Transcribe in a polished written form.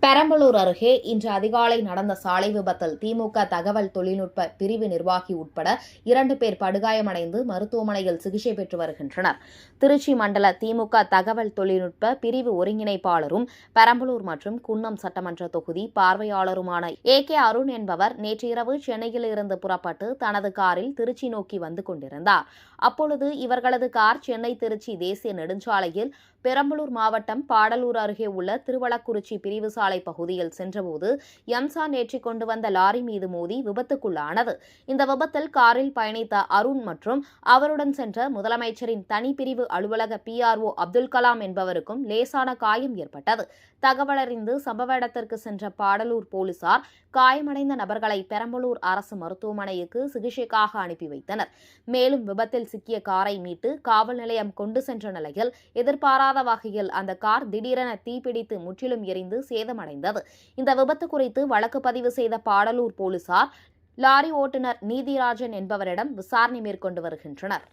பெரம்பலூர் அருகே இன்று அதிகாலை நடந்த சாலை விபத்தில் திமுக தகவல் தொழில்நுட்ப பிரிவு நிர்வாகி உட்பட 2 பேர் படுகாயமடைந்து மருத்துவமனையில் சிகிச்சை பெற்று வருகின்றனர். திருச்சி மண்டல திமுக தகவல் தொழில்நுட்ப பிரிவு ஒருங்கிணைப்பாளரும் பெரம்பலூர் மற்றும் குன்னம் சட்டமன்ற தொகுதி பார்வையாளருமான கே அருண் என்பவர் நேற்று இரவு சென்னையில் இருந்து புறப்பட்டு தனது காரில் திருச்சி நோக்கி வந்து கொண்டிருந்தார். அப்பொழுது இவர்களது கார் சென்னை திருச்சி தேசிய நெடுஞ்சாலையில் பெரம்பலூர் மாவட்டம் பாடலூர் அருகே உள்ள திருவளக்குறிச்சி பிரிவு சாலை பகுதியில் சென்றபோது எம்சான் ஏற்றிக் கொண்டு வந்த லாரி மீது மோதி விபத்துக்குள்ளானது. இந்த விபத்தில் காரில் பயணித்த அருண் மற்றும் அவருடன் சென்ற முதலமைச்சரின் தனிப்பிரிவு அலுவலக PRO அப்துல் கலாம் என்பவருக்கும் லேசான காயம் ஏற்பட்டது. தகவலறிந்து சம்பவ இடத்திற்கு சென்ற பாடலூர் போலீசார் காயமடைந்த நபர்களை பெரம்பலூர் அரசு மருத்துவமனைக்கு சிகிச்சைக்காக அனுப்பி வைத்தனர். மேலும் விபத்தில் சிக்கிய காரை மீட்டு காவல் நிலையம் கொண்டு சென்ற நிலையில் எதிர்பாராத வகையில் அந்த கார் திடீரென தீப்பிடித்து முற்றிலும் எரிந்து சேதமடைந்தது. இந்த விபத்து குறித்து வழக்கு பதிவு செய்த பாடலூர் போலீசார் லாரி ஓட்டுநர் நீதிராஜன் என்பவரிடம் விசாரணை மேற்கொண்டு வருகின்றனர்.